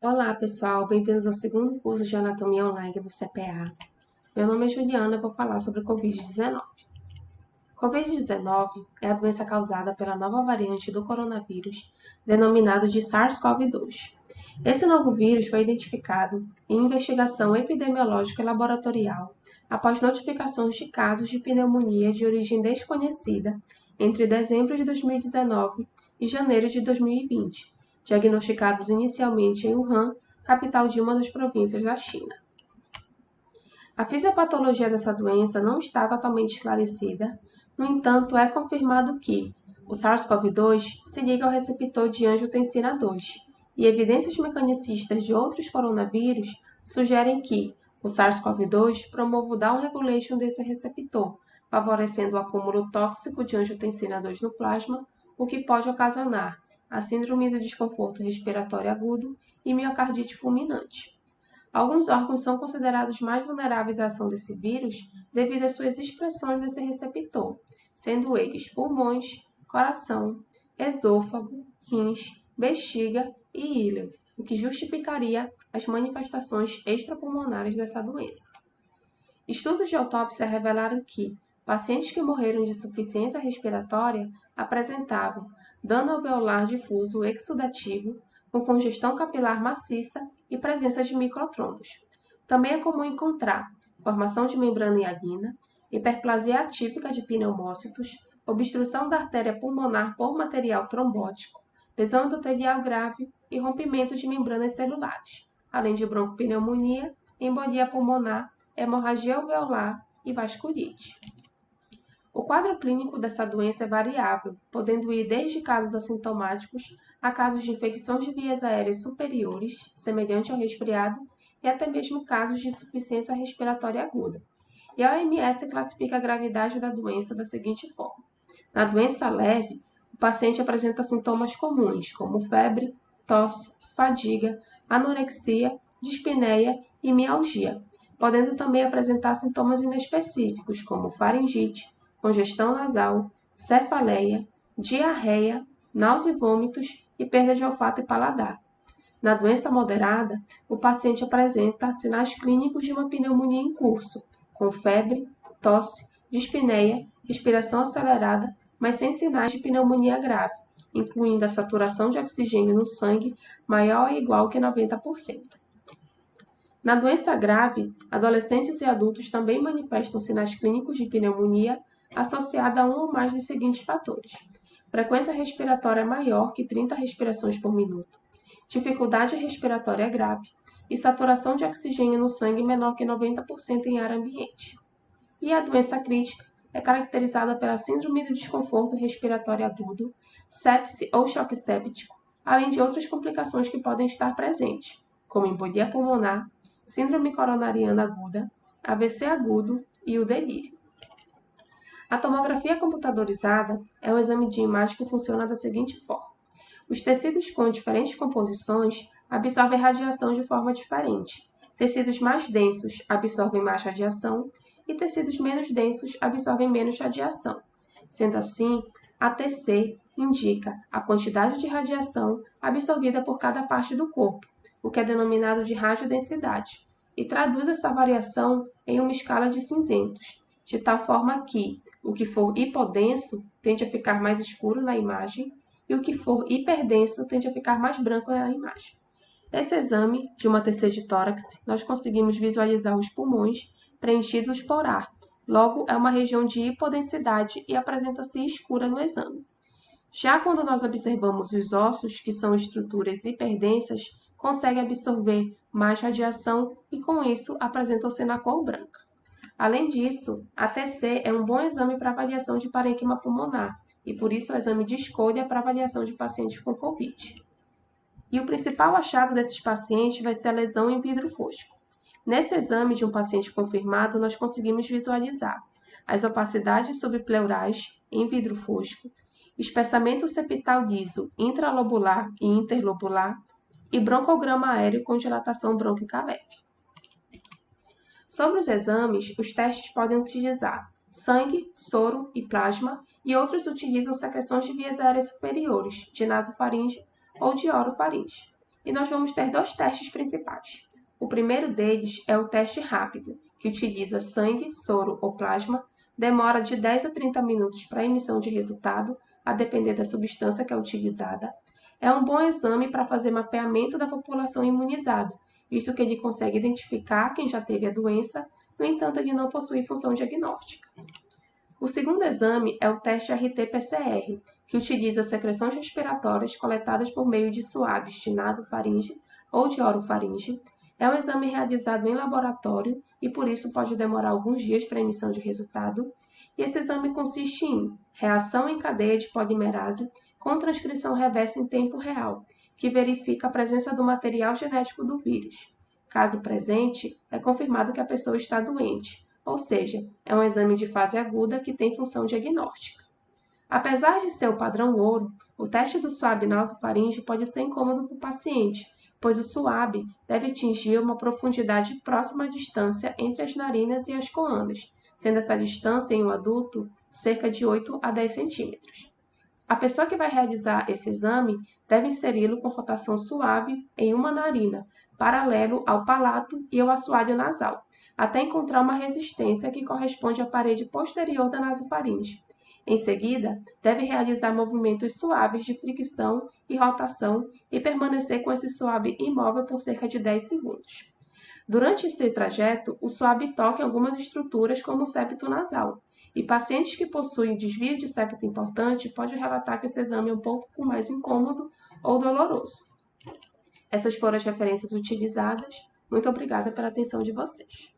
Olá, pessoal, bem-vindos ao segundo curso de Anatomia Online do CPA. Meu nome é Juliana e vou falar sobre o Covid-19. Covid-19 é a doença causada pela nova variante do coronavírus, denominado de SARS-CoV-2. Esse novo vírus foi identificado em investigação epidemiológica laboratorial após notificações de casos de pneumonia de origem desconhecida entre dezembro de 2019 e janeiro de 2020, diagnosticados inicialmente em Wuhan, capital de uma das províncias da China. A fisiopatologia dessa doença não está totalmente esclarecida, no entanto, é confirmado que o SARS-CoV-2 se liga ao receptor de angiotensina 2, e evidências mecanicistas de outros coronavírus sugerem que o SARS-CoV-2 promove o down-regulation desse receptor, favorecendo o acúmulo tóxico de angiotensina 2 no plasma, o que pode ocasionar a síndrome do desconforto respiratório agudo e miocardite fulminante. Alguns órgãos são considerados mais vulneráveis à ação desse vírus devido às suas expressões desse receptor, sendo eles pulmões, coração, esôfago, rins, bexiga e íleo, o que justificaria as manifestações extrapulmonares dessa doença. Estudos de autópsia revelaram que pacientes que morreram de insuficiência respiratória apresentavam dano alveolar difuso exudativo, com congestão capilar maciça e presença de microtrombos. Também é comum encontrar formação de membrana hialina, hiperplasia atípica de pneumócitos, obstrução da artéria pulmonar por material trombótico, lesão endotelial grave e rompimento de membranas celulares, além de broncopneumonia, embolia pulmonar, hemorragia alveolar e vasculite. O quadro clínico dessa doença é variável, podendo ir desde casos assintomáticos a casos de infecções de vias aéreas superiores, semelhante ao resfriado, e até mesmo casos de insuficiência respiratória aguda. E a OMS classifica a gravidade da doença da seguinte forma: na doença leve, o paciente apresenta sintomas comuns, como febre, tosse, fadiga, anorexia, dispneia e mialgia, podendo também apresentar sintomas inespecíficos, como faringite, congestão nasal, cefaleia, diarreia, náusea e vômitos e perda de olfato e paladar. Na doença moderada, o paciente apresenta sinais clínicos de uma pneumonia em curso, com febre, tosse, dispneia, respiração acelerada, mas sem sinais de pneumonia grave, incluindo a saturação de oxigênio no sangue maior ou igual que 90%. Na doença grave, adolescentes e adultos também manifestam sinais clínicos de pneumonia associada a um ou mais dos seguintes fatores: frequência respiratória maior que 30 respirações por minuto, dificuldade respiratória grave e saturação de oxigênio no sangue menor que 90% em ar ambiente. E a doença crítica é caracterizada pela síndrome do desconforto respiratório agudo, sepse ou choque séptico, além de outras complicações que podem estar presentes, como embolia pulmonar, síndrome coronariana aguda, AVC agudo e o delírio. A tomografia computadorizada é um exame de imagem que funciona da seguinte forma: os tecidos com diferentes composições absorvem radiação de forma diferente. Tecidos mais densos absorvem mais radiação e tecidos menos densos absorvem menos radiação. Sendo assim, a TC indica a quantidade de radiação absorvida por cada parte do corpo, o que é denominado de radiodensidade, e traduz essa variação em uma escala de cinzentos, de tal forma que o que for hipodenso tende a ficar mais escuro na imagem e o que for hiperdenso tende a ficar mais branco na imagem. Nesse exame de uma TC de tórax, nós conseguimos visualizar os pulmões preenchidos por ar. Logo, é uma região de hipodensidade e apresenta-se escura no exame. Já quando nós observamos os ossos, que são estruturas hiperdensas, conseguem absorver mais radiação e, com isso, apresentam-se na cor branca. Além disso, a TC é um bom exame para avaliação de parênquima pulmonar e, por isso, é o exame de escolha para avaliação de pacientes com COVID. E o principal achado desses pacientes vai ser a lesão em vidro fosco. Nesse exame de um paciente confirmado, nós conseguimos visualizar as opacidades subpleurais em vidro fosco, espessamento septal liso intralobular e interlobular e broncograma aéreo com dilatação brônquica leve. Sobre os exames, os testes podem utilizar sangue, soro e plasma, e outros utilizam secreções de vias aéreas superiores, de nasofaringe ou de orofaringe. e nós vamos ter dois testes principais. O primeiro deles é o teste rápido, que utiliza sangue, soro ou plasma, demora de 10 a 30 minutos para a emissão de resultado, a depender da substância que é utilizada. É um bom exame para fazer mapeamento da população imunizada, visto que ele consegue identificar quem já teve a doença, no entanto, ele não possui função diagnóstica. O segundo exame é o teste RT-PCR, que utiliza secreções respiratórias coletadas por meio de suaves de nasofaringe ou de orofaringe. É um exame realizado em laboratório e por isso pode demorar alguns dias para a emissão de resultado. E esse exame consiste em reação em cadeia de polimerase com transcrição reversa em tempo real, que verifica a presença do material genético do vírus. Caso presente, é confirmado que a pessoa está doente, ou seja, é um exame de fase aguda que tem função diagnóstica. Apesar de ser o padrão ouro, o teste do SWAB nasofaringe pode ser incômodo para o paciente, pois o SWAB deve atingir uma profundidade próxima à distância entre as narinas e as coanas, sendo essa distância em um adulto cerca de 8 a 10 centímetros. A pessoa que vai realizar esse exame deve inseri-lo com rotação suave em uma narina, paralelo ao palato e ao assoalho nasal, até encontrar uma resistência que corresponde à parede posterior da nasofaringe. Em seguida, deve realizar movimentos suaves de fricção e rotação e permanecer com esse suave imóvel por cerca de 10 segundos. Durante esse trajeto, o suave toca em algumas estruturas como o septo nasal, e pacientes que possuem desvio de septo importante podem relatar que esse exame é um pouco mais incômodo ou doloroso. Essas foram as referências utilizadas. Muito obrigada pela atenção de vocês.